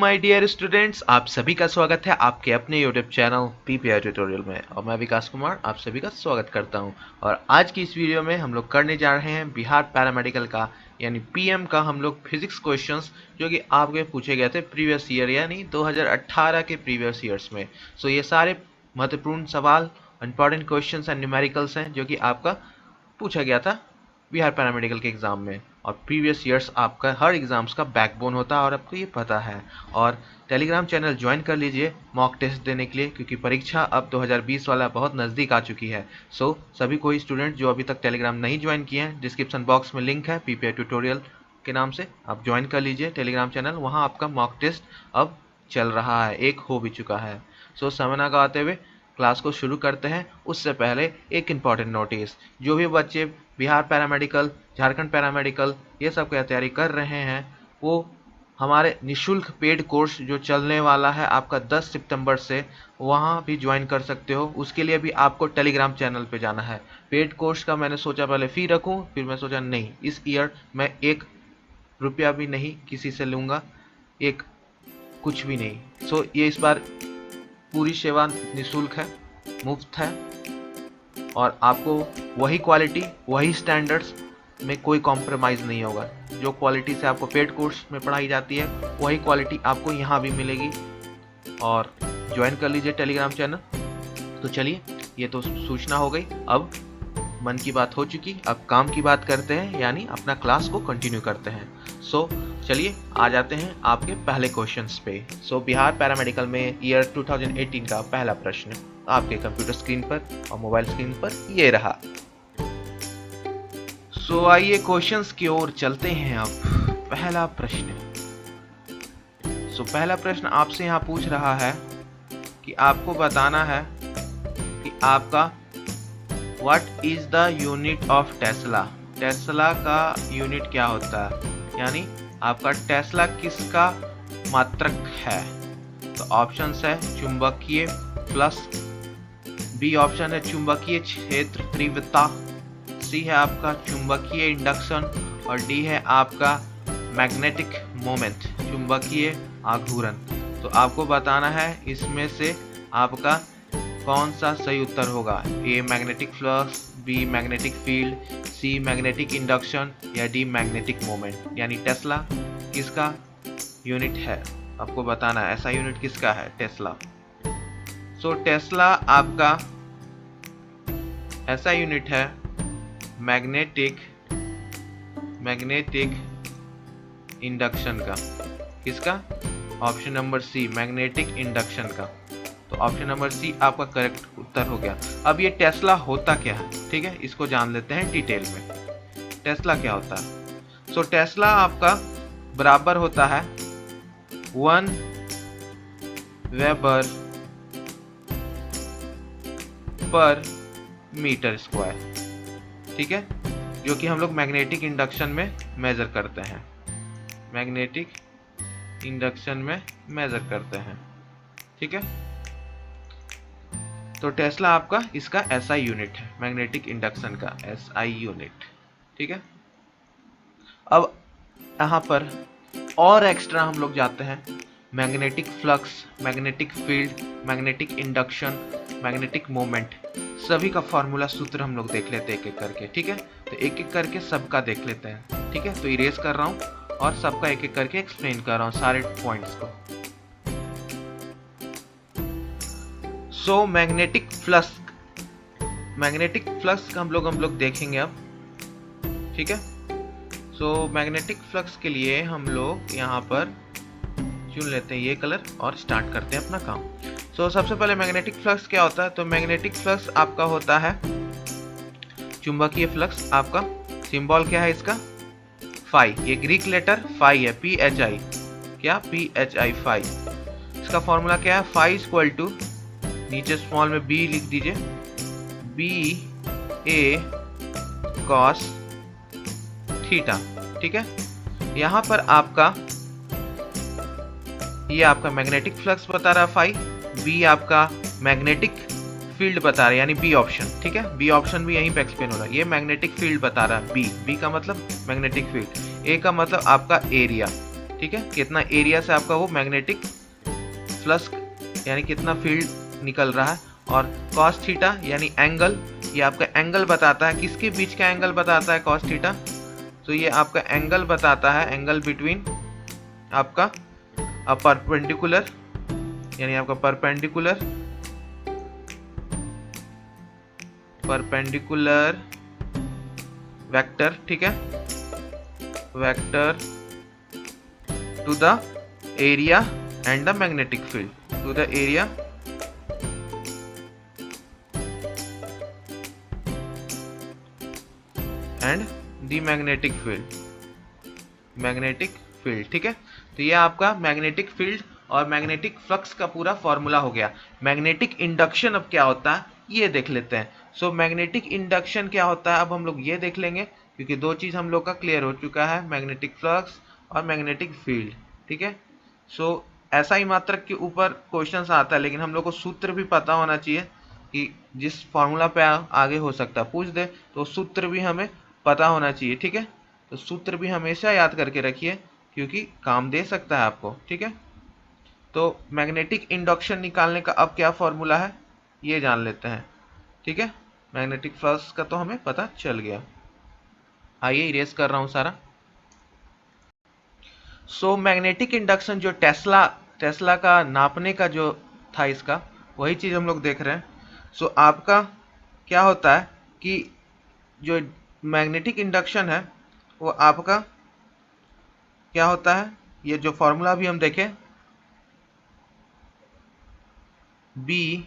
My dear students, आप सभी का स्वागत है आपके अपने यूट्यूब चैनल पीपीआई ट्यूटोरियल में। और मैं विकास कुमार आप सभी का स्वागत करता हूं। और आज की इस वीडियो में हम लोग करने जा रहे हैं बिहार पैरामेडिकल का यानी पीएम का हम लोग फिजिक्स क्वेश्चंस जो कि आपके पूछे गए थे प्रीवियस ईयर यानी 2018 के प्रीवियस ईयर्स में। सो ये सारे महत्वपूर्ण सवाल, इंपॉर्टेंट क्वेश्चंस एंड न्यूमेरिकल्स हैं जो कि आपका पूछा गया था बिहार पैरामेडिकल के एग्ज़ाम में। और प्रीवियस ईयर्स आपका हर एग्ज़ाम्स का बैकबोन होता है और आपको ये पता है। और टेलीग्राम चैनल ज्वाइन कर लीजिए मॉक टेस्ट देने के लिए, क्योंकि परीक्षा अब 2020 वाला बहुत नज़दीक आ चुकी है। सो सभी कोई स्टूडेंट जो अभी तक टेलीग्राम नहीं ज्वाइन किए हैं, डिस्क्रिप्शन बॉक्स में लिंक है पीपीआई ट्यूटोरियल के नाम से, आप ज्वाइन कर लीजिए टेलीग्राम चैनल। वहाँ आपका मॉक टेस्ट अब चल रहा है, एक हो भी चुका है। सो समय ना गवाते हुए क्लास को शुरू करते हैं। उससे पहले एक इम्पॉर्टेंट नोटिस, जो भी बच्चे बिहार पैरामेडिकल, झारखंड पैरामेडिकल ये सब की तैयारी कर रहे हैं, वो हमारे निशुल्क पेड कोर्स जो चलने वाला है आपका 10 सितंबर से, वहाँ भी ज्वाइन कर सकते हो। उसके लिए भी आपको टेलीग्राम चैनल पे जाना है। पेड कोर्स का मैंने सोचा पहले फ़ी रखूँ, फिर मैं सोचा नहीं, इस ईयर मैं 1 रुपया भी नहीं किसी से लूँगा, एक कुछ भी नहीं। सो ये इस बार पूरी सेवा निःशुल्क है, मुफ्त है, और आपको वही क्वालिटी वही स्टैंडर्ड्स में कोई कॉम्प्रोमाइज़ नहीं होगा। जो क्वालिटी से आपको पेड कोर्स में पढ़ाई जाती है वही क्वालिटी आपको यहाँ भी मिलेगी। और ज्वाइन कर लीजिए टेलीग्राम चैनल। तो चलिए, ये तो सूचना हो गई, अब मन की बात हो चुकी, अब काम की बात करते हैं, यानी अपना क्लास को कंटिन्यू करते हैं। सो चलिए आ जाते हैं आपके पहले क्वेश्चंस पे। सो बिहार पैरामेडिकल में ईयर 2018 का पहला प्रश्न आपके कंप्यूटर स्क्रीन पर और मोबाइल स्क्रीन पर ये रहा। सो आइए क्वेश्चंस की ओर चलते हैं। अब पहला प्रश्न, पहला प्रश्न आपसे यहाँ पूछ रहा है कि आपको बताना है कि आपका what is the unit of Tesla. Tesla का यूनिट क्या होता है, यानी आपका टेस्ला किसका मात्रक है। तो ऑप्शंस है चुंबकीय फ्लक्स, बी ऑप्शन है चुंबकीय क्षेत्र तीव्रता, सी है आपका चुंबकीय इंडक्शन, और डी है आपका मैग्नेटिक मोमेंट, चुंबकीय आघूर्ण। तो आपको बताना है इसमें से आपका कौन सा सही उत्तर होगा। A magnetic flux, B magnetic field, C magnetic induction, या डी मैग्नेटिक मोमेंट। यानी टेस्ला किसका यूनिट है, आपको बताना है ऐसा यूनिट किसका है टेस्ला। सो टेस्ला आपका ऐसा यूनिट है मैग्नेटिक इंडक्शन का। किसका? Option number C, magnetic induction का। तो ऑप्शन नंबर सी आपका करेक्ट उत्तर हो गया। अब ये टेस्ला होता क्या है, ठीक है, इसको जान लेते हैं डिटेल में। टेस्ला क्या होता है। सो टेस्ला आपका बराबर होता है 1 वेबर पर मीटर स्क्वायर, ठीक है, जो कि हम लोग मैग्नेटिक इंडक्शन में मेजर करते हैं, मैग्नेटिक इंडक्शन में मेजर करते हैं, ठीक है। तो टेस्ला आपका इसका एसआई यूनिट है, मैग्नेटिक इंडक्शन का एसआई यूनिट, ठीक है। अब यहाँ पर और एक्स्ट्रा हम लोग जाते हैं, magnetic flux, magnetic field, magnetic induction, magnetic moment, सभी का फॉर्मूला सूत्र हम लोग देख लेते हैं एक एक करके, ठीक है। तो एक एक करके सबका देख लेते हैं, ठीक है। तो इरेज कर रहा हूँ और सबका एक एक करके एक्सप्लेन कर रहा हूँ सारे पॉइंट्स को। सो मैग्नेटिक फ्लक्स का हम लोग देखेंगे अब, ठीक है। सो मैग्नेटिक फ्लक्स के लिए हम लोग यहाँ पर चुन लेते हैं ये कलर और स्टार्ट करते हैं अपना काम। सो सबसे पहले मैग्नेटिक फ्लक्स क्या होता है। तो मैग्नेटिक फ्लक्स आपका होता है चुंबकीय फ्लक्स। आपका सिंबल क्या है इसका, फाई, ये ग्रीक लेटर फाई है, PHI, क्या PHI फाई। इसका फॉर्मूला क्या है, फाई इक्वल टू, नीचे स्मॉल में बी लिख दीजिए, BA cos थीटा, ठीक है। यहाँ पर आपका ये आपका मैग्नेटिक फ्लक्स बता रहा है फाई, बी आपका मैग्नेटिक फील्ड बता रहा है यानी बी ऑप्शन, ठीक है। बी ऑप्शन भी यहीं पे एक्सप्लेन हो रहा है। ये मैग्नेटिक फील्ड बता रहा है, बी का मतलब मैग्नेटिक फील्ड, ए का मतलब आपका एरिया, ठीक है, कितना एरिया से आपका वो मैग्नेटिक फ्लक्स यानी कितना फील्ड निकल रहा है। और कॉस थीटा यानी एंगल, ये आपका एंगल बताता है, किसके बीच का एंगल बताता है कॉस थीटा, तो ये आपका एंगल बताता है, एंगल बिटवीन आपका परपेंडिकुलर यानी आपका परपेंडिकुलर वेक्टर, ठीक है, vector to the area and the magnetic field, to the area and the magnetic field, ठीक है। तो ये आपका मैग्नेटिक फील्ड और मैग्नेटिक फ्लक्स का पूरा फॉर्मूला हो गया। मैग्नेटिक इंडक्शन अब क्या होता है ये देख लेते हैं। सो मैग्नेटिक इंडक्शन क्या होता है अब हम लोग ये देख लेंगे, क्योंकि दो चीज हम लोग का क्लियर हो चुका है, मैग्नेटिक फ्लक्स और मैग्नेटिक फील्ड, ठीक है। सो ऐसा ही मात्रक के ऊपर क्वेश्चन आता है, लेकिन हम लोग को सूत्र भी पता होना चाहिए कि जिस फॉर्मूला पे आगे हो सकता है पूछ दे तो सूत्र भी हमें पता होना चाहिए, ठीक है। तो सूत्र भी हमेशा याद करके रखिए क्योंकि काम दे सकता है आपको, ठीक है। तो मैग्नेटिक इंडक्शन निकालने का अब क्या फॉर्मूला है ये जान लेते हैं, ठीक है। मैग्नेटिक फ्लक्स का तो हमें पता चल गया। आइए इरेज कर रहा हूं सारा। सो मैग्नेटिक इंडक्शन जो टेस्ला का नापने का जो था, इसका वही चीज हम लोग देख रहे हैं। सो आपका क्या होता है कि जो मैग्नेटिक इंडक्शन है वो आपका क्या होता है, ये जो फॉर्मूला भी हम देखें, B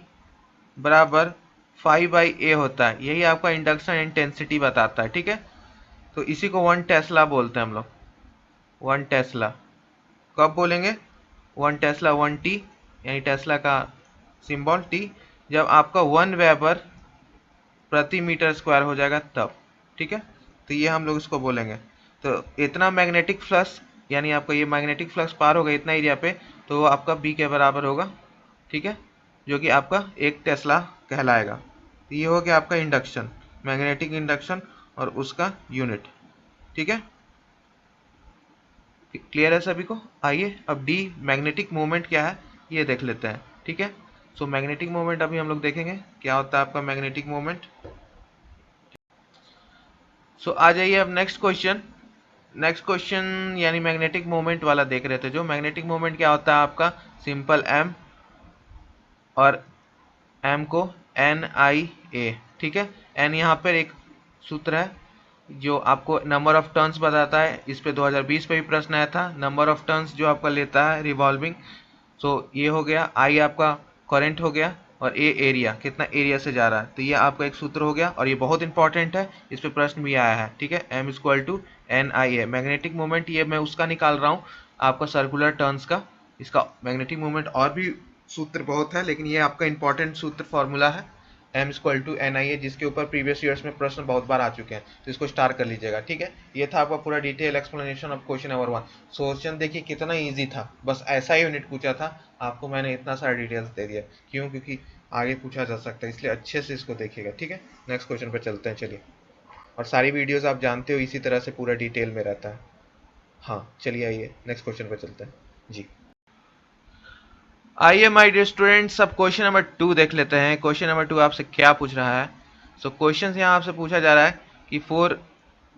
बराबर 5/A होता है, यही आपका इंडक्शन इंटेंसिटी बताता है, ठीक है। तो इसी को 1 टेस्ला बोलते हैं हम लोग। 1 टेस्ला कब बोलेंगे, 1 टेस्ला 1T यानी टेस्ला का सिंबल T, जब आपका 1 वेबर प्रति मीटर स्क्वायर हो जाएगा तब, ठीक है। तो ये हम लोग इसको बोलेंगे। तो इतना मैग्नेटिक फ्लक्स यानी आपका ये मैग्नेटिक फ्लक्स पार होगा इतना एरिया पे, तो वो आपका B के बराबर होगा, ठीक है, जो कि आपका 1 टेस्ला कहलाएगा। तो ये हो गया आपका इंडक्शन, मैग्नेटिक इंडक्शन और उसका यूनिट, ठीक है। क्लियर है सभी को। आइए अब डी मैग्नेटिक मोमेंट क्या है ये देख लेते हैं, ठीक है। सो मैग्नेटिक मोमेंट अभी हम लोग देखेंगे क्या होता है आपका मैग्नेटिक मोमेंट। सो आ जाइए अब नेक्स्ट क्वेश्चन यानी मैग्नेटिक मोमेंट वाला देख रहे थे। जो मैग्नेटिक मोमेंट क्या होता है आपका, सिंपल एम और एम को NIA, ठीक है। एन यहाँ पर एक सूत्र है जो आपको नंबर ऑफ टर्न्स बताता है, इस पे 2020 पे भी प्रश्न आया था, नंबर ऑफ टर्न्स जो आपका लेता है रिवॉल्विंग। सो ये हो गया, आई आपका करंट हो गया और ए एरिया, कितना एरिया से जा रहा है, तो ये आपका एक सूत्र हो गया और ये बहुत इंपॉर्टेंट है, इस पे प्रश्न भी आया है, ठीक है। M=NIA मैग्नेटिक मोमेंट, ये मैं उसका निकाल रहा हूँ आपका सर्कुलर टर्न्स का। इसका मैग्नेटिक मोमेंट और भी सूत्र बहुत है, लेकिन ये आपका इंपॉर्टेंट सूत्र फॉर्मूला है M=NIA, जिसके ऊपर प्रीवियस ईयर्स में प्रश्न बहुत बार आ चुके हैं, तो इसको स्टार कर लीजिएगा, ठीक है। ये था आपका पूरा detail explanation of question number 1। Question देखिए कितना इजी था, बस ऐसा ही यूनिट पूछा था, आपको मैंने इतना सारा डिटेल्स दे दिया, क्यों, क्योंकि आगे पूछा जा सकता है, इसलिए अच्छे से इसको देखिएगा, ठीक है। नेक्स्ट क्वेश्चन पे चलते हैं, चलिए। और सारी वीडियोस आप जानते हो इसी तरह से पूरा डिटेल में रहता है। हाँ चलिए आइए नेक्स्ट क्वेश्चन पे चलते हैं जी। आइए माय डियर स्टूडेंट्स, अब क्वेश्चन नंबर 2 देख लेते हैं। क्वेश्चन नंबर 2 आपसे क्या पूछ रहा है। सो क्वेश्चन यहाँ आपसे पूछा जा रहा है कि for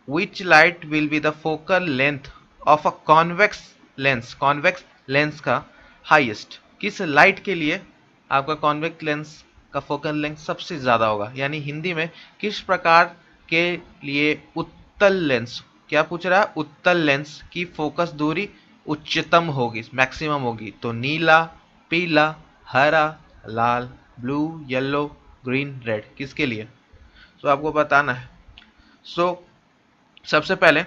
which light will be the focal length of a convex lens का हाईएस्ट, किस लाइट के लिए आपका कॉन्वेक्स लेंस का फोकल लेंथ सबसे ज्यादा होगा, यानी हिंदी में किस प्रकार के लिए उत्तल लेंस, क्या पूछ रहा है, उत्तल लेंस की फोकस दूरी उच्चतम होगी, मैक्सिमम होगी। तो नीला, पीला, हरा, लाल, ब्लू, येलो, ग्रीन, रेड, किसके लिए, सो आपको बताना है। सो सबसे पहले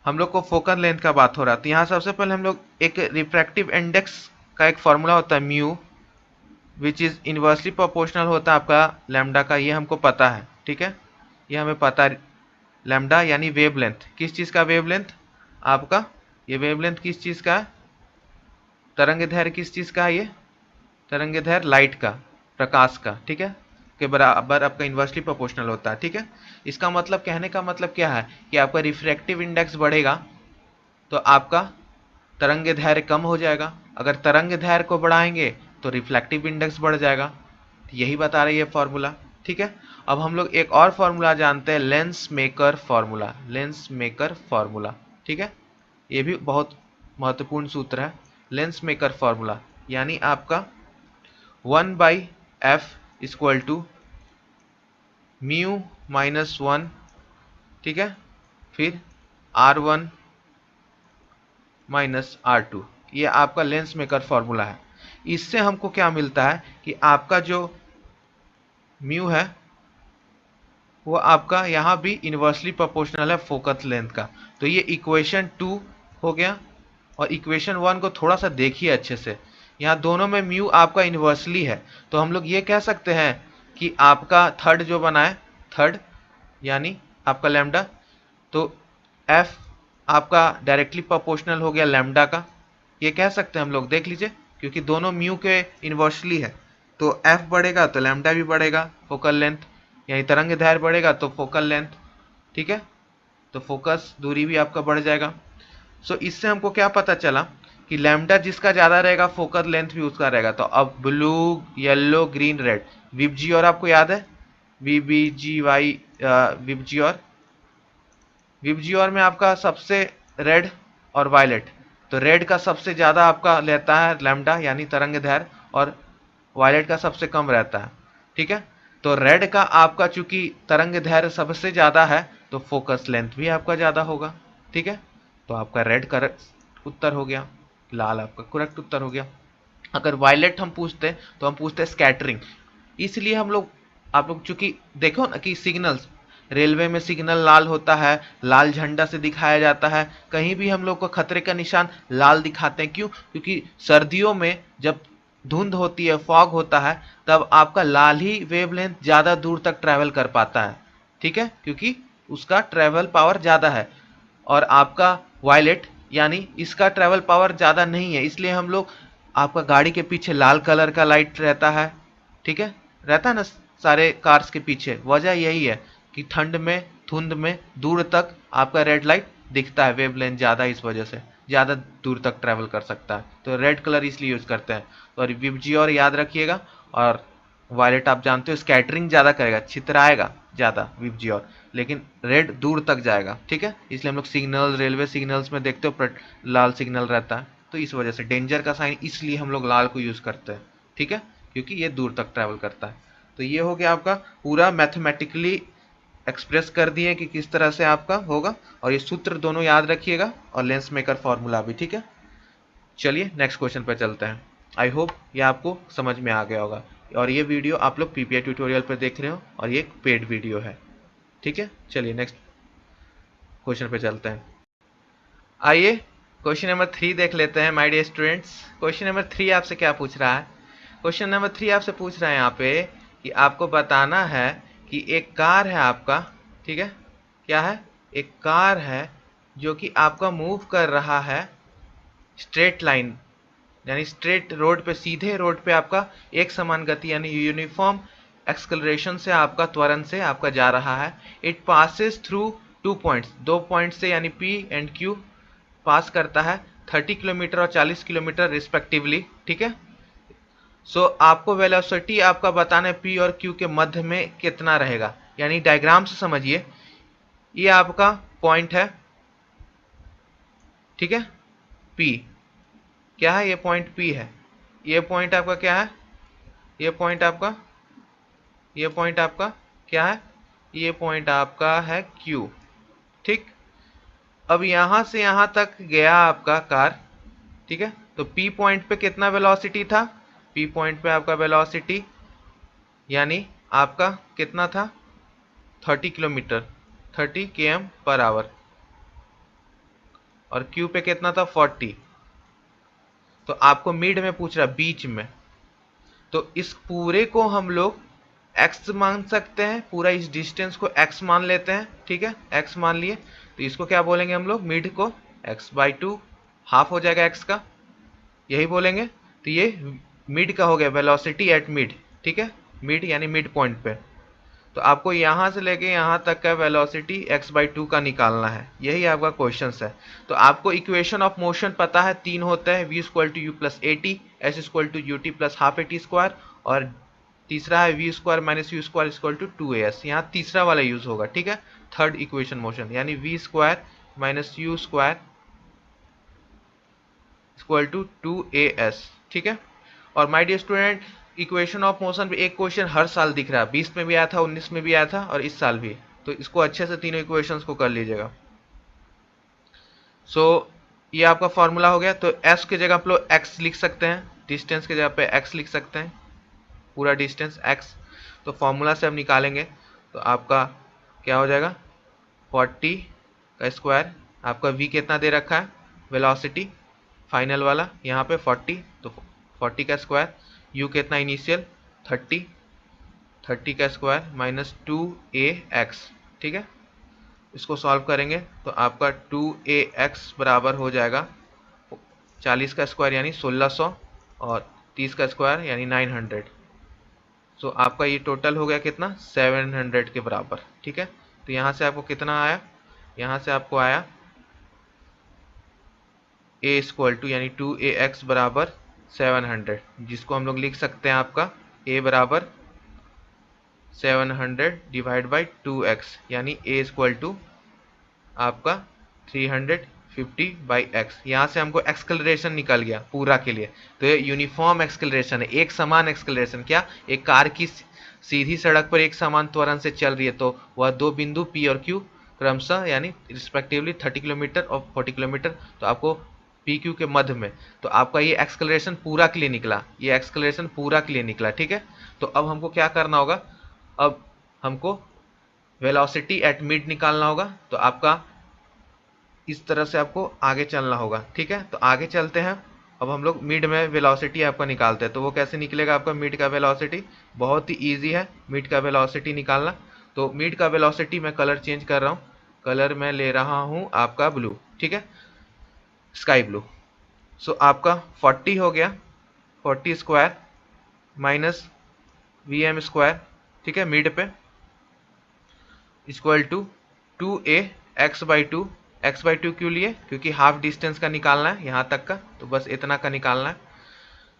हम लोग को फोकल लेंथ का बात हो रहा है, तो यहाँ सबसे पहले हम लोग एक रिफ्रैक्टिव इंडेक्स का एक फॉर्मूला होता है mu, which is inversely proportional होता है आपका लैम्डा का, ये हमको पता है, ठीक है, ये हमें पता है। लैम्डा यानी वेवलेंथ, किस चीज़ का वेवलेंथ आपका, ये वेवलेंथ किस चीज़ का है, तरंग दैर्घ्य किस चीज़ का है, ये तरंग दैर्घ्य लाइट का, प्रकाश का, ठीक है, के बराबर आपका इन्वर्सली प्रोपोर्शनल होता है, ठीक है। इसका मतलब, कहने का मतलब क्या है कि आपका रिफ्रैक्टिव इंडेक्स बढ़ेगा तो आपका तरंग दैर्घ्य कम हो जाएगा। अगर तरंग दैर्घ्य को बढ़ाएंगे तो रिफ्लेक्टिव इंडेक्स बढ़ जाएगा। यही बता रही है फॉर्मूला। ठीक है, अब हम लोग एक और फॉर्मूला जानते हैं, lens maker formula. Lens maker formula, ठीक है, ये भी बहुत महत्वपूर्ण सूत्र है। लेंस मेकर फॉर्मूला यानी आपका 1/f equal to mu minus 1, ठीक है, फिर R1 माइनस R2, ये आपका लेंस मेकर फॉर्मूला है। इससे हमको क्या मिलता है कि आपका जो म्यू है वो आपका यहाँ भी इन्वर्सली प्रोपोर्शनल है फोकस लेंथ का। तो ये इक्वेशन 2 हो गया। और इक्वेशन 1 को थोड़ा सा देखिए अच्छे से, यहाँ दोनों में म्यू आपका इन्वर्सली है। तो हम लोग ये कह सकते हैं कि आपका थर्ड जो बना है, थर्ड यानी आपका लैम्डा, तो एफ आपका डायरेक्टली प्रोपोर्शनल हो गया लैम्डा का। ये कह सकते हैं हम लोग, देख लीजिए, क्योंकि दोनों म्यू के इन्वर्सली है। तो एफ बढ़ेगा तो लैम्डा भी बढ़ेगा, फोकल लेंथ यानी तरंग दैर्घ्य बढ़ेगा तो फोकल लेंथ, ठीक है, तो फोकस दूरी भी आपका बढ़ जाएगा। सो इससे हमको क्या पता चला कि लैम्डा जिसका ज्यादा रहेगा फोकल लेंथ भी उसका रहेगा। तो अब ब्लू, येलो, ग्रीन, रेड, विबजी और आपको याद है VBGY, विबजी और विबजीओर में आपका सबसे रेड और वायलेट, तो रेड का सबसे ज्यादा आपका लेता है लैम्डा यानी तरंग दैर्घ्य, और वायलेट का सबसे कम रहता है। ठीक है, तो रेड का आपका चूंकि तरंग दैर्घ्य सबसे ज्यादा है तो फोकस लेंथ भी आपका ज्यादा होगा। ठीक है, तो आपका रेड करेक्ट उत्तर हो गया, लाल आपका करेक्ट उत्तर हो गया। अगर वायलेट हम पूछते तो हम पूछते स्कैटरिंग। इसलिए हम लोग, आप लोग चूंकि देखो ना कि सिग्नल्स, रेलवे में सिग्नल लाल होता है, लाल झंडा से दिखाया जाता है। कहीं भी हम लोग को खतरे का निशान लाल दिखाते हैं, क्यों? क्योंकि सर्दियों में जब धुंध होती है, फॉग होता है, तब आपका लाल ही वेवलेंथ ज्यादा दूर तक ट्रैवल कर पाता है। ठीक है, क्योंकि उसका ट्रैवल पावर ज्यादा है। और आपका वायलेट यानी इसका ट्रैवल पावर ज्यादा नहीं है, इसलिए हम लोग, आपका गाड़ी के पीछे लाल कलर का लाइट रहता है। ठीक है, रहता है ना सारे कार्स के पीछे, वजह यही है कि ठंड में, धुंध में दूर तक आपका रेड लाइट दिखता है, वेवलेंथ ज्यादा, इस वजह से ज्यादा दूर तक ट्रैवल कर सकता है, तो रेड कलर इसलिए यूज करते हैं। और विबजी और याद रखिएगा, और वायलेट आप जानते हो स्कैटरिंग ज्यादा करेगा, छितराएगा ज्यादा विबजी और, लेकिन रेड दूर तक जाएगा। ठीक है, इसलिए हम लोग सिग्नल, रेलवे सिग्नल्स में देखते हो लाल सिग्नल रहता है, तो इस वजह से डेंजर का साइन, इसलिए हम लोग लाल को यूज करते हैं। ठीक है, क्योंकि ये दूर तक ट्रैवल करता है। तो ये हो गया आपका पूरा मैथमेटिकली एक्सप्रेस कर दिए कि किस तरह से आपका होगा, और ये सूत्र दोनों याद रखिएगा, और लेंस मेकर फॉर्मूला भी। ठीक है, चलिए नेक्स्ट क्वेश्चन पर चलते हैं। आई होप ये आपको समझ में आ गया होगा, और ये वीडियो आप लोग पीपीआई ट्यूटोरियल पर देख रहे हो, और ये एक पेड वीडियो है। ठीक है, चलिए नेक्स्ट क्वेश्चन पे चलते हैं। आइए क्वेश्चन नंबर 3 देख लेते हैं my dear students. Question number 3 आपसे क्या पूछ रहा है? क्वेश्चन नंबर 3 आपसे पूछ रहा है यहाँ पे कि आपको बताना है कि एक कार है आपका, ठीक है, क्या है? एक कार है जो कि आपका मूव कर रहा है स्ट्रेट लाइन, यानी स्ट्रेट रोड पे, सीधे रोड पे आपका एक समान गति यानी यूनिफॉर्म एक्सलरेशन से आपका, त्वरण से आपका जा रहा है। It passes through 2 points, 2 point से यानी P एंड Q पास करता है 30 किलोमीटर और 40 किलोमीटर रिस्पेक्टिवली। ठीक है, सो आपको वेलोसिटी आपका बताना है P और Q के मध्य में कितना रहेगा, यानी डायग्राम से समझिए। ये आपका पॉइंट है, ठीक है, P क्या है? ये पॉइंट P है। ये पॉइंट आपका क्या है? ये पॉइंट आपका, ये पॉइंट आपका क्या है? ये पॉइंट आपका है Q। ठीक, अब यहां से यहां तक गया आपका कार, ठीक है, तो P पॉइंट पे कितना वेलोसिटी था? P पॉइंट पे आपका वेलोसिटी यानी आपका कितना था? 30 किलोमीटर, 30 km/h। और Q पे कितना था? 40। तो आपको मिड में पूछ रहा, बीच में, तो इस पूरे को हम लोग x मान सकते हैं, पूरा इस डिस्टेंस को x मान लेते हैं। ठीक है, x मान लिए, तो इसको क्या बोलेंगे हम लोग? मिड को x/2, हाफ हो जाएगा x का, यही बोलेंगे। तो ये मिड का हो गया, वेलोसिटी एट मिड। ठीक है, मिड यानी मिड पॉइंट पे। तो आपको यहाँ से लेके यहाँ तक का वेलोसिटी x/2 का निकालना है, यही आपका क्वेश्चन है। तो आपको इक्वेशन ऑफ मोशन पता है, तीन होते हैं, v equal to U plus A T, S equal to U T plus half A T square, और तीसरा है v square minus U square equal to 2as। यहाँ तीसरा वाला यूज होगा, ठीक है, थर्ड इक्वेशन मोशन, यानी v square minus U square equal to 2as, ठीक है। और my dear student, equation of motion पे एक क्वेश्चन हर साल दिख रहा है, 20 में भी आया था, 19 में भी आया था और इस साल भी, तो इसको अच्छे से तीनों इक्वेशंस को कर लीजिएगा। ये आपका फॉर्मूला हो गया। तो s की जगह आप लोग x लिख सकते हैं, डिस्टेंस की जगह पे x लिख सकते हैं, पूरा डिस्टेंस x। तो फॉर्मूला से हम निकालेंगे तो आपका क्या हो जाएगा, 40 का स्क्वायर, आपका v कितना दे रखा है, वेलोसिटी फाइनल वाला यहाँ पे 40, तो 40 का स्क्वायर, u कितना इनिशियल 30, 30 का स्क्वायर माइनस 2ax, ठीक है। इसको सॉल्व करेंगे तो आपका 2ax बराबर हो जाएगा 40 का स्क्वायर यानी 1600 और 30 का स्क्वायर यानी 900। सो आपका ये टोटल हो गया कितना, 700 के बराबर, ठीक है। तो यहाँ से आपको कितना आया, यहाँ से आपको आया a इक्वल टू यानी 2ax बराबर 700, जिसको हम लोग लिख सकते हैं आपका a बराबर 700 डिवाइड बाई 2x, यानी a इक्वल टू आपका 350/x। यहाँ से हमको एक्सकलरेशन निकल गया पूरा के लिए। तो ये यूनिफॉर्म एक्सकलरेशन है, एक समान एक्सकलरेशन। क्या, एक कार की सीधी सड़क पर एक समान त्वरण से चल रही है तो वह दो बिंदु P और Q क्रमशः यानी रिस्पेक्टिवली 30 किलोमीटर और 40 किलोमीटर, तो आपको PQ के मध्य में, तो आपका ये एक्सकलरेशन पूरा के लिए निकला, ये एक्सकलरेशन पूरा के लिए निकला, ठीक है। तो अब हमको क्या करना होगा, अब हमको वेलोसिटी एट मिड निकालना होगा। तो आपका इस तरह से आपको आगे चलना होगा, ठीक है। तो आगे चलते हैं, अब हम लोग मिड में वेलोसिटी आपका निकालते हैं। तो वो कैसे निकलेगा आपका मिड का वेलोसिटी, बहुत ही इजी है मिड का वेलोसिटी निकालना। तो मिड का वेलोसिटी मैं कलर चेंज कर रहा हूँ, कलर मैं ले रहा हूँ आपका ब्लू, ठीक है, स्काई ब्लू। सो आपका 40 हो गया, 40 स्क्वायर माइनस VM स्क्वायर, ठीक है, मिड पे इक्वल टू 2ax/2। x/2 क्यों लिए, क्योंकि हाफ डिस्टेंस का निकालना है यहाँ तक का, तो बस इतना का निकालना है।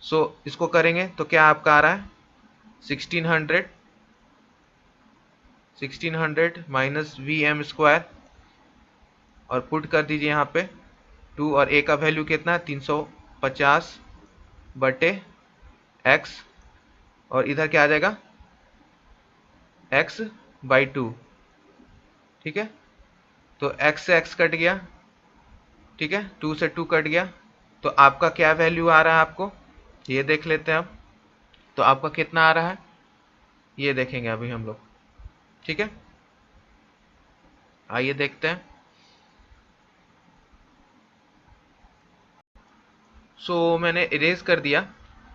सो इसको करेंगे तो क्या आपका आ रहा है 1600 माइनस VM स्क्वायर, और पुट कर दीजिए यहाँ पे 2 और a का वैल्यू कितना है 350/x, और इधर क्या आ जाएगा x/2, ठीक है। तो x से x कट गया, ठीक है, 2 से 2 कट गया, तो आपका क्या वैल्यू आ रहा है आपको, ये देख लेते हैं अब। तो आपका कितना आ रहा है ये देखेंगे अभी हम लोग, ठीक है, आइए देखते हैं। मैंने इरेज कर दिया।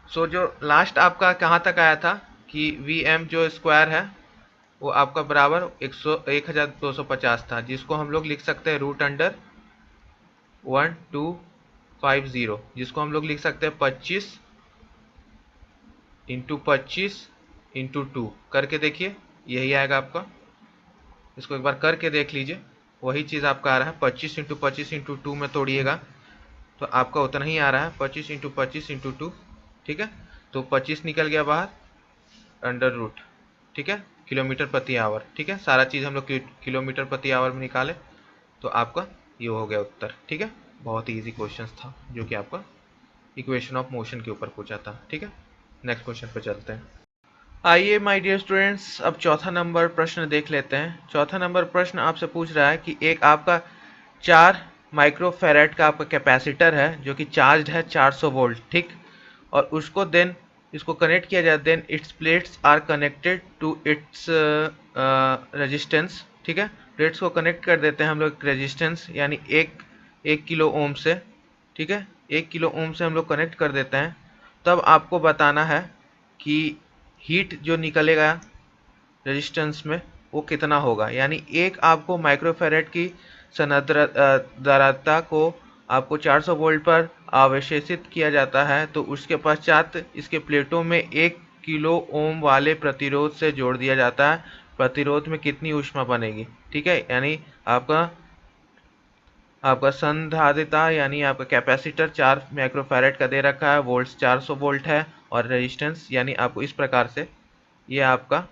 जो लास्ट आपका कहाँ तक आया था कि VM जो स्क्वायर है वो आपका बराबर 1250 था, जिसको हम लोग लिख सकते हैं √1250, जिसको हम लोग लिख सकते हैं 25 × 25 × 2 करके देखिए, यही आएगा आपका। इसको एक बार करके देख लीजिए, वही चीज़ आपका आ रहा है। 25 × 25 × 2 में तोड़िएगा तो आपका उतना ही आ रहा है, 25 × 25 × 2, ठीक है। तो 25 निकल गया बाहर, √, ठीक है, किलोमीटर प्रति आवर, ठीक है। सारा चीज़ हम लोग किलोमीटर प्रति आवर में निकाले तो आपका ये हो गया उत्तर, ठीक है। बहुत ही ईजी क्वेश्चन था जो कि आपका इक्वेशन ऑफ मोशन के ऊपर पूछा था, ठीक है। नेक्स्ट क्वेश्चन पे चलते हैं। आइए माय डियर स्टूडेंट्स, अब चौथा नंबर प्रश्न देख लेते हैं। चौथा नंबर प्रश्न आपसे पूछ रहा है कि एक आपका 4 माइक्रोफेरेड का आपका कैपेसिटर है जो कि चार्ज है 400 वोल्ट, ठीक, और उसको देन इसको कनेक्ट किया जाए, then its plates are connected to its resistance, ठीक है। प्लेट्स को कनेक्ट कर देते हैं हम लोग रेजिस्टेंस यानी 1 किलो ओम से, ठीक है, 1 किलो ओम से हम लोग कनेक्ट कर देते हैं। तब आपको बताना है कि हीट जो निकलेगा रेजिस्टेंस में वो कितना होगा, यानी एक आपको माइक्रोफेरेड की संधारित्रता को आपको 400 वोल्ट पर आवेशित किया जाता है, तो उसके पश्चात इसके प्लेटों में 1 किलो ओम वाले प्रतिरोध से जोड़ दिया जाता है प्रतिरोध में कितनी ऊष्मा बनेगी, ठीक है। यानी आपका संधारिता यानी आपका कैपेसिटर 4 माइक्रोफैरेड का दे रखा है, वोल्ट्स 400 वोल्ट है, और रेजिस्टेंस यानी आपको इस प्रकार से ये आपका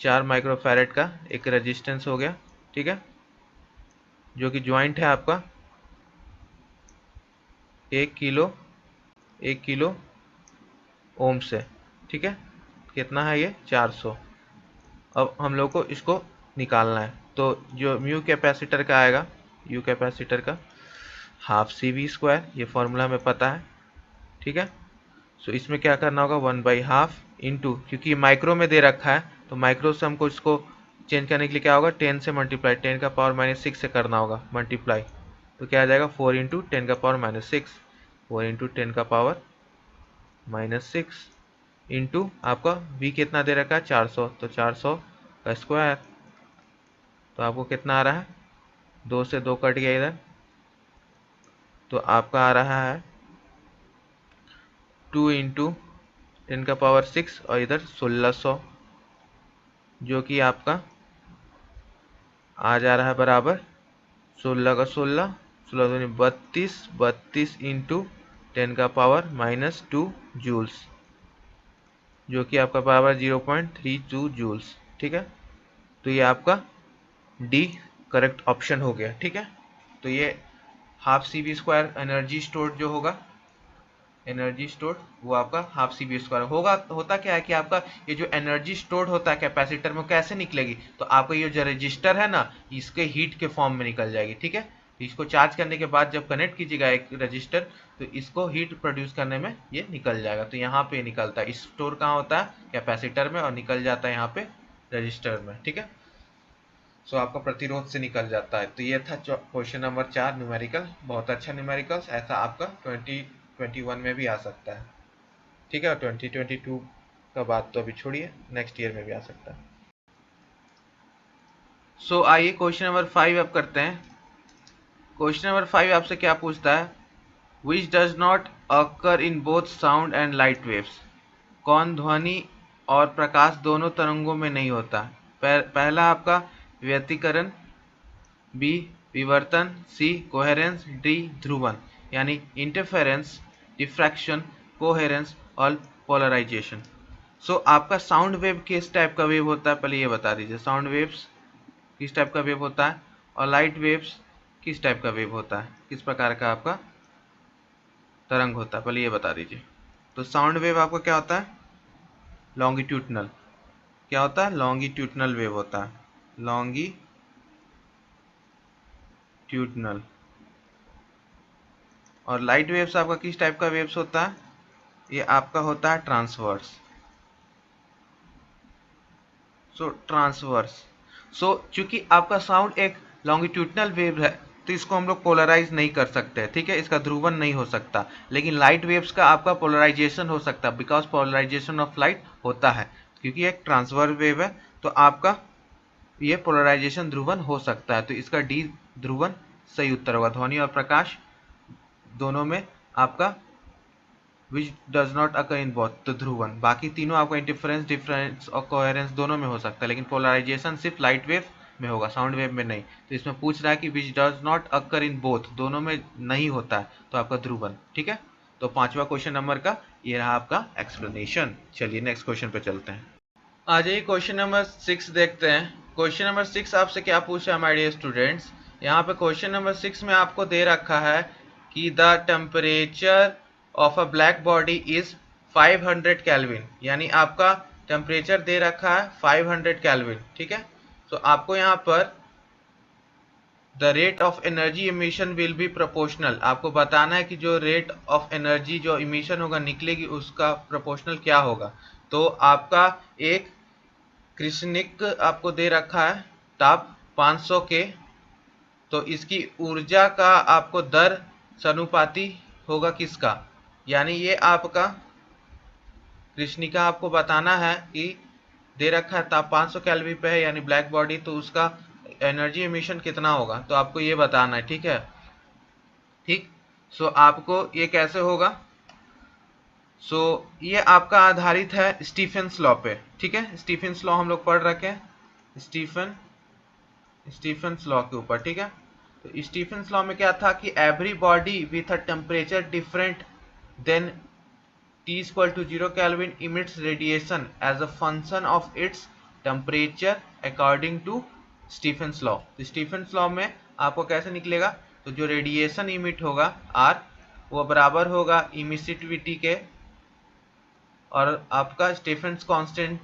4 माइक्रोफैरेड का एक रेजिस्टेंस हो गया, ठीक है, जो कि ज्वाइंट है आपका 1 किलो ओम से, ठीक है। कितना है ये 400। अब हम लोग को इसको निकालना है, तो जो म्यू कैपेसिटर का आएगा, यू कैपेसिटर का हाफ सी वी स्क्वायर, ये फॉर्मूला हमें पता है, ठीक है। सो इसमें क्या करना होगा 1/2 इंटू, क्योंकि माइक्रो में दे रखा है तो माइक्रो से हमको इसको चेंज करने के लिए क्या होगा 10 से मल्टीप्लाई, 10 का पावर -6 से करना होगा मल्टीप्लाई, तो क्या आ जाएगा 4 इंटू 10 का पावर -6, 4 इंटू 10 का पावर -6 इंटू आपका v कितना दे रखा है 400, तो 400 का स्क्वायर, तो आपको कितना आ रहा है 2 से 2 कट गया इधर, तो आपका आ रहा है 2 इंटू 10 का पावर 6 और इधर 1600, जो कि आपका आ जा रहा है बराबर 16 का 16, 16 दूनी 32, 32 इंटू 10 का पावर -2 जूल्स, जो कि आपका बराबर 0.32 जूल्स, ठीक है। तो ये आपका डी करेक्ट ऑप्शन हो गया, ठीक है। तो ये half C V square energy store जो होगा, एनर्जी स्टोर वो आपका हाफ सी वी स्क्वायर होगा। होता क्या है कि आपका ये जो एनर्जी स्टोर होता है कैपेसिटर में कैसे निकलेगी, तो आपका ये जो रजिस्टर है ना इसके हीट के फॉर्म में निकल जाएगी, ठीक है। इसको चार्ज करने के बाद जब कनेक्ट कीजिएगा एक रजिस्टर, तो इसको हीट प्रोड्यूस करने में ये निकल जाएगा, तो यहाँ पे निकलता है। स्टोर कहाँ होता है कैपेसिटर में, और निकल जाता है यहाँ पे रजिस्टर में, ठीक है। सो आपका प्रतिरोध से निकल जाता है। तो ये था क्वेश्चन नंबर 4 न्यूमेरिकल, बहुत अच्छा न्यूमेरिकल, ऐसा आपका 2021 में भी आ सकता है, ठीक है। और 2022 का बात तो अभी छोड़िए, नेक्स्ट ईयर में भी आ सकता है। सो आइए क्वेश्चन नंबर 5 अब करते हैं। क्वेश्चन नंबर 5 आपसे क्या पूछता है, which does not occur in both sound and light waves, कौन ध्वनि और प्रकाश दोनों तरंगों में नहीं होता। पहला आपका व्यतिकरण, बी विवर्तन, सी कोहेरेंस, डी ध्रुवन, यानी इंटरफेरेंस, डिफ्रैक्शन, कोहेरेंस और पोलराइजेशन। सो आपका साउंड वेव किस टाइप का वेव होता है, पहले ये बता दीजिए। साउंड वेव्स किस टाइप का वेव होता है, और लाइट वेव्स किस टाइप का वेव होता है, किस प्रकार का आपका तरंग होता है, पहले ये बता दीजिए। तो साउंड वेव आपका क्या होता है लॉन्गिट्यूडनल, क्या होता है लॉन्गिट्यूडनल वेव होता है, लॉन्गिट्यूडनल। और लाइट वेव्स आपका किस टाइप का वेव्स होता है, ये आपका होता है ट्रांसवर्स। ट्रांसवर्स। चूंकि आपका साउंड एक लॉन्गिट्यूडनल वेव है, तो इसको हम लोग पोलराइज नहीं कर सकते, ठीक है, इसका ध्रुवन नहीं हो सकता। लेकिन लाइट वेव्स का आपका पोलराइजेशन हो सकता है, बिकॉज पोलराइजेशन ऑफ लाइट होता है, क्योंकि एक ट्रांसवर्स वेव है, तो आपका ये पोलराइजेशन ध्रुवन हो सकता है। तो इसका डी ध्रुवन सही उत्तर होगा। ध्वनि और प्रकाश दोनों में आपका which does not occur in both, तो ध्रुवन। बाकी तीनों आपका इंटरफेरेंस, डिफरेंस और कोहेरेंस दोनों में हो सकता है, लेकिन पोलराइजेशन सिर्फ लाइट वेव में होगा, साउंड वेव में नहीं। तो इसमें पूछ रहा है कि which does not occur in both, दोनों में नहीं होता है, तो आपका ध्रुवन, ठीक है। तो 5वां क्वेश्चन नंबर का ये रहा आपका एक्सप्लेनेशन। चलिए नेक्स्ट क्वेश्चन पे चलते हैं। आ जाइए क्वेश्चन नंबर 6 देखते हैं। क्वेश्चन नंबर 6 आपसे क्या पूछा है माय डियर स्टूडेंट्स। यहाँ पे क्वेश्चन नंबर 6 में आपको दे रखा है कि the temperature of a black body is 500 kelvin, यानी आपका टेम्परेचर दे रखा है 500 केल्विन, ठीक है। तो आपको यहाँ पर the rate of energy emission will be proportional, आपको बताना है कि जो रेट ऑफ एनर्जी जो इमिशन होगा निकलेगी उसका प्रोपोर्शनल क्या होगा। तो आपका एक कृष्णिक आपको दे रखा है ताप 500 के, तो इसकी ऊर्जा का आपको दर समानुपाती होगा किसका, यानी ये आपका कृष्णिका आपको बताना है कि दे रखा है ताप 500 कैलोरी पे है, यानी ब्लैक बॉडी, तो उसका एनर्जी एमिशन कितना होगा, तो आपको ये बताना है, ठीक है। ठीक, सो आपको ये कैसे होगा, ये आपका आधारित है स्टीफेंस लॉ पे, ठीक है। स्टीफेंस लॉ हम लोग पढ़ रखे हैं, स्टीफन्स लॉ के ऊपर, ठीक है। तो स्टीफन्स लॉ में क्या था कि every body with a temperature different than T equal to 0 Kelvin emits radiation as a function of its temperature according to Stephen's law। तो Stephen's law में आपको कैसे निकलेगा, तो जो रेडिएशन इमिट होगा R वो बराबर होगा इमिसिविटी के और आपका स्टीफेंस कांस्टेंट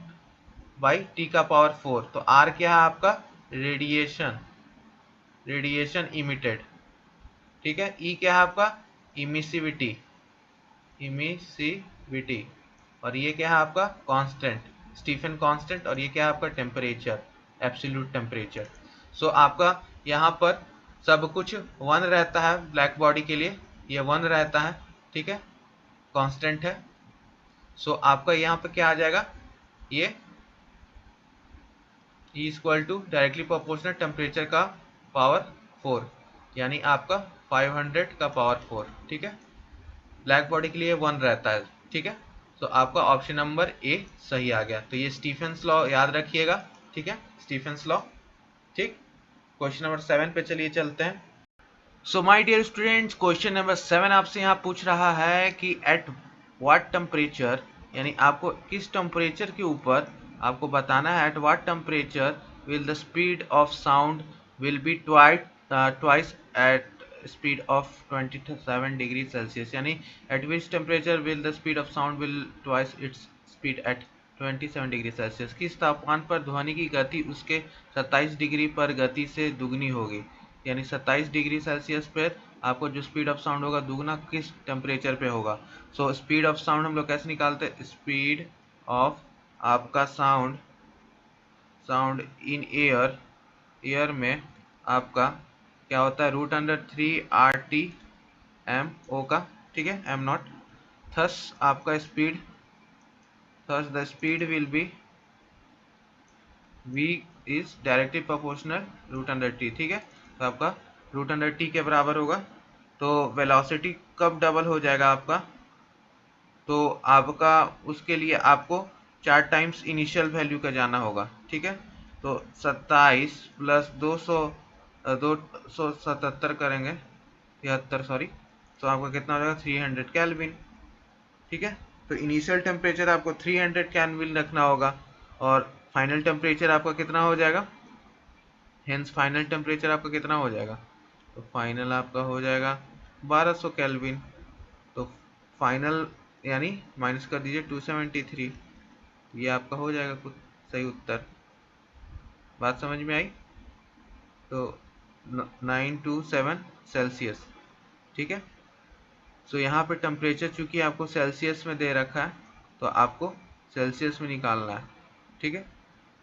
बाई टी का पावर 4। तो R क्या है आपका रेडिएशन इमिटेड, ठीक है। E क्या है आपका इमिसिविटी और ये क्या है आपका कांस्टेंट स्टीफन कांस्टेंट और ये क्या है आपका टेम्परेचर एब्सोल्यूट टेम्परेचर। सो आपका यहाँ पर सब कुछ 1 रहता है ब्लैक बॉडी के लिए, ये 1 रहता है, ठीक है, कांस्टेंट है। सो आपका यहाँ पे क्या आ जाएगा, ये E equal to directly proportional temperature का पावर 4 यानी आपका 500 का पावर 4, ठीक है। ब्लैक बॉडी के लिए 1 रहता है, ठीक है। तो आपका ऑप्शन नंबर ए सही आ गया। तो ये स्टीफेंस लॉ याद रखिएगा, ठीक है, स्टीफेंस लॉ, ठीक। क्वेश्चन नंबर 7 पे चलिए चलते हैं। So my dear students, question number 7 आपसे यहाँ पूछ रहा है कि एट व्हाट टेम्परेचर, यानी आपको किस टेम्परेचर के ऊपर आपको बताना है at what temperature will the speed of sound will be twice at speed of 27 degree Celsius, यानी at which temperature will the speed of sound will twice its speed at 27 degree Celsius. किस तापमान पर ध्वनि की गति उसके 27 degree पर गति से दुगनी होगी, यानी 27 डिग्री सेल्सियस पर आपको जो स्पीड ऑफ साउंड होगा दुगना किस टेम्परेचर पे होगा। सो स्पीड ऑफ साउंड हम लोग कैसे निकालते हैं, स्पीड ऑफ आपका साउंड इन एयर में आपका क्या होता है √3 RT/m का, ठीक है, m नॉट। थस आपका speed, thus the speed will be v is directly proportional √T, ठीक है। तो आपका √T के बराबर होगा। तो वेलोसिटी कब डबल हो जाएगा आपका, तो आपका उसके लिए आपको 4 टाइम्स इनिशियल वैल्यू का जाना होगा, ठीक है। तो 27 प्लस 277 करेंगे 73 सॉरी, तो आपका कितना हो जाएगा 300 केल्विन, ठीक है। तो इनिशियल टेम्परेचर आपको 300 केल्विन रखना होगा और फाइनल टेम्परेचर आपका कितना हो जाएगा, हेंस फाइनल टेम्परेचर आपका कितना हो जाएगा, तो फाइनल आपका हो जाएगा 1200 केल्विन। तो फाइनल यानी माइनस कर दीजिए 273, ये आपका हो जाएगा कुछ सही उत्तर। बात समझ में आई, तो 927 सेल्सियस, ठीक है। सो यहाँ पे टेम्परेचर चूंकि आपको सेल्सियस में दे रखा है तो आपको सेल्सियस में निकालना है, ठीक है।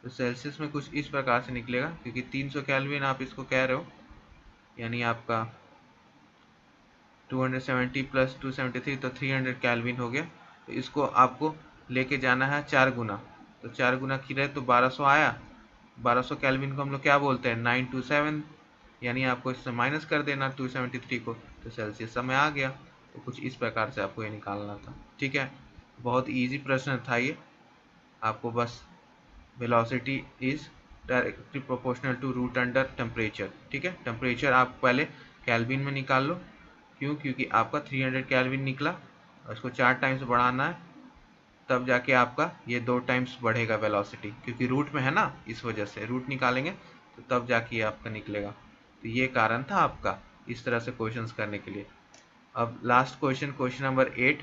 तो सेल्सियस में कुछ इस प्रकार से निकलेगा, क्योंकि 300 केल्विन आप इसको कह रहे हो, यानी आपका 270 प्लस 273 तो 300 केल्विन हो गया। तो इसको आपको लेके जाना है 4 गुना, तो 4 गुना की रहे तो 1200 आया। 1200 केल्विन को हम लोग क्या बोलते हैं 927, यानी आपको इससे माइनस कर देना 273 को, तो सेल्सियस में आ गया। तो कुछ इस प्रकार से आपको ये निकालना था, ठीक है। बहुत इजी प्रश्न था ये, आपको बस velocity is directly proportional to √टेम्परेचर, ठीक है। टेम्परेचर आप पहले केल्विन में निकाल लो, क्यों, क्योंकि आपका 300 केल्विन निकला और इसको 4 टाइम्स बढ़ाना है, तब जाके आपका ये 2 टाइम्स बढ़ेगा वेलोसिटी, क्योंकि रूट में है ना, इस वजह से रूट निकालेंगे तो तब जाके ये आपका निकलेगा। तो ये कारण था आपका इस तरह से क्वेश्चंस करने के लिए। अब लास्ट क्वेश्चन, क्वेश्चन नंबर 8,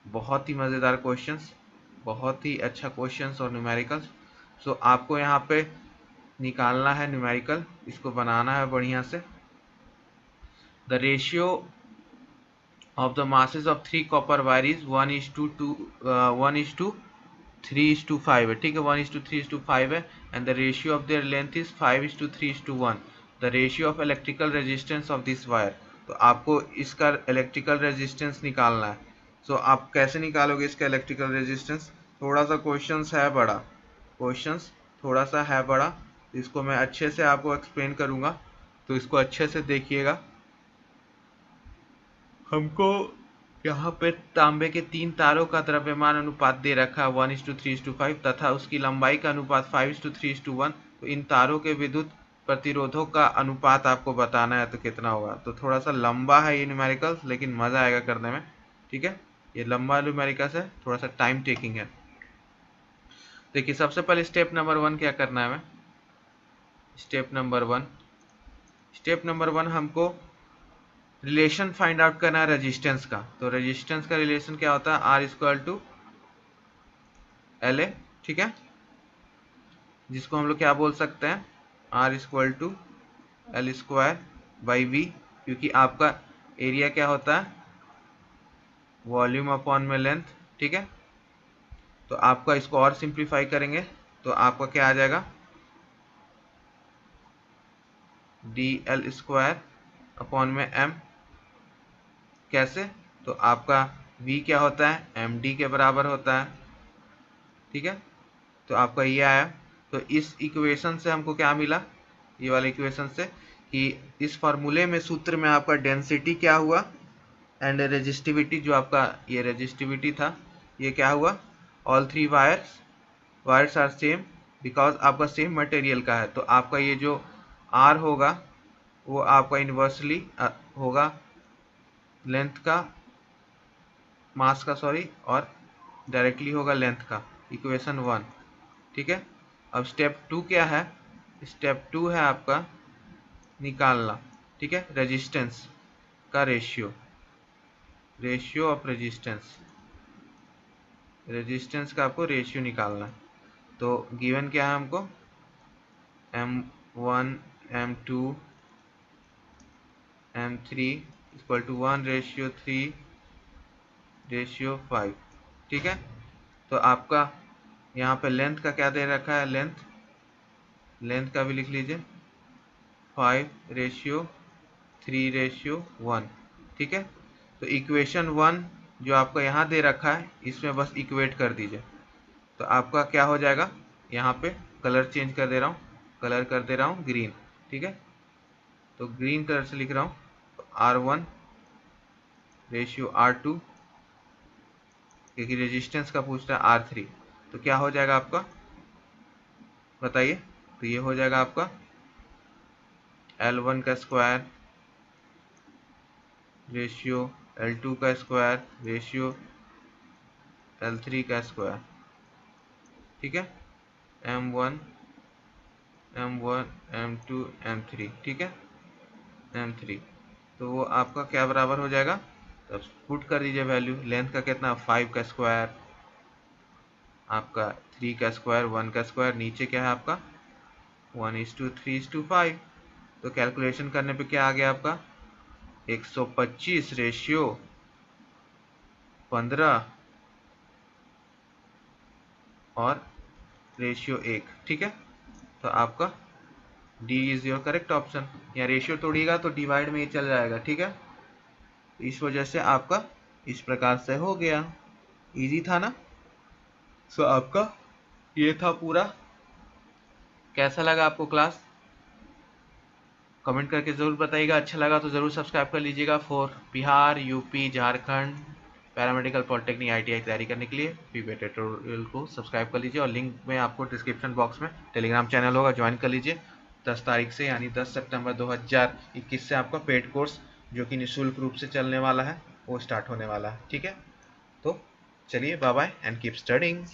बहुत ही मज़ेदार क्वेश्चंस, बहुत ही अच्छा क्वेश्चंस और न्यूमेरिकल्स। सो आपको यहाँ पे निकालना है न्यूमेरिकल, इसको बनाना है बढ़िया से। The ratio of the masses of 3 copper wire is 1:3:5 है, ठीक है, 1:3:5 है। And the ratio of their length is 5:3:1। The ratio of electrical resistance of this wire, तो आपको इसका इलेक्ट्रिकल रेजिस्टेंस निकालना है। सो आप कैसे निकालोगे इसका इलेक्ट्रिकल रेजिस्टेंस, थोड़ा सा क्वेश्चंस है बड़ा, क्वेश्चंस थोड़ा सा है बड़ा, इसको मैं अच्छे से आपको एक्सप्लेन करूंगा, तो इसको अच्छे से देखिएगा। हमको यहाँ पे तांबे के 3 तारों का द्रव्यमान अनुपात दे रखा है 1:3:5 तथा उसकी लंबाई का अनुपात 5:3:1। तो इन तारों के विद्युत प्रतिरोधों का अनुपात आपको बताना है तो कितना होगा। तो थोड़ा सा लंबा है ये न्यूमेरिकल्स, लेकिन मजा आएगा करने में। ठीक है, ये लंबा न्यूमेरिकल्स है, थोड़ा सा टाइम टेकिंग है। देखिए सबसे पहले स्टेप नंबर 1 क्या करना है हमें। स्टेप नंबर वन हमको रिलेशन फाइंड आउट करना है रेजिस्टेंस का। तो रेजिस्टेंस का रिलेशन क्या होता है, R equal to L A. ठीक है, जिसको हम लोग क्या बोल सकते हैं, R equal to L square by V, क्योंकि आपका एरिया क्या होता है, वॉल्यूम अपॉन में लेंथ। ठीक है, तो आपका इसको और सिंप्लीफाई करेंगे तो आपका क्या आ जाएगा, डी एल स्क्वायर अपॉन में एम। कैसे, तो आपका v क्या होता है, एम डी के बराबर होता है। ठीक है, तो आपका ये आया। तो इस इक्वेशन से हमको क्या मिला, ये वाले इक्वेशन से, कि इस फार्मूले में सूत्र में आपका डेंसिटी क्या हुआ एंड रेजिस्टिविटी, जो आपका ये रेजिस्टिविटी था, ये क्या हुआ, all three wires are same because आपका सेम मटेरियल का है। तो आपका ये जो R होगा वो आपका इन्वर्सली होगा लेंथ का, मास का सॉरी, और डायरेक्टली होगा लेंथ का। इक्वेशन 1। ठीक है, अब स्टेप 2 क्या है, स्टेप 2 है आपका निकालना। ठीक है, रेजिस्टेंस का रेशियो ऑफ रेजिस्टेंस का आपको रेशियो निकालना है। तो गिवन क्या है हमको, m1 m2 m3 equal to 1:3:5। ठीक है, तो आपका यहाँ पे लेंथ का क्या दे रखा है, लेंथ का भी लिख लीजिए 5:3:1। ठीक है, तो इक्वेशन 1 जो आपका यहाँ दे रखा है इसमें बस इक्वेट कर दीजिए। तो आपका क्या हो जाएगा, यहाँ पे कलर चेंज कर दे रहा हूँ, कलर कर दे रहा हूँ ग्रीन। ठीक है, तो ग्रीन कलर से लिख रहा हूँ, तो R1:R2, क्योंकि रेजिस्टेंस का पूछ रहा है R3, तो क्या हो जाएगा आपका बताइए। तो ये हो जाएगा आपका L1 का स्क्वायर रेशियो L2 का स्क्वायर रेशियो L3 का स्क्वायर। ठीक है, M1 M2 M3। ठीक है, M3, तो वो आपका क्या बराबर हो जाएगा, तब पुट कर दीजिए वैल्यू। लेंथ का कितना, 5 का स्क्वायर, आपका 3 का स्क्वायर, 1 का स्क्वायर, नीचे क्या है आपका 1:3:5। तो कैलकुलेशन करने पे क्या आ गया आपका 125 रेशियो 15 और रेशियो 1। ठीक है, तो आपका D is your correct option. यहाँ रेशियो तोड़िएगा तो डिवाइड में ही चल जाएगा। ठीक है, इस वजह से आपका इस प्रकार से हो गया। इजी था ना। सो आपका ये था पूरा। कैसा लगा आपको क्लास, कमेंट करके ज़रूर बताइएगा। अच्छा लगा तो ज़रूर सब्सक्राइब कर लीजिएगा for Bihar, UP, Jharkhand paramedical polytechnic ITI की तैयारी करने के लिए पीपीए ट्यूटोरियल को सब्सक्राइब कर लीजिए। और लिंक में आपको डिस्क्रिप्शन बॉक्स में टेलीग्राम चैनल होगा, ज्वाइन कर लीजिए। 10 तारीख से यानी 10 सितंबर 2021 से आपका पेड कोर्स जो कि निःशुल्क रूप से चलने वाला है वो स्टार्ट होने वाला है। ठीक है, तो चलिए bye bye and keep studying.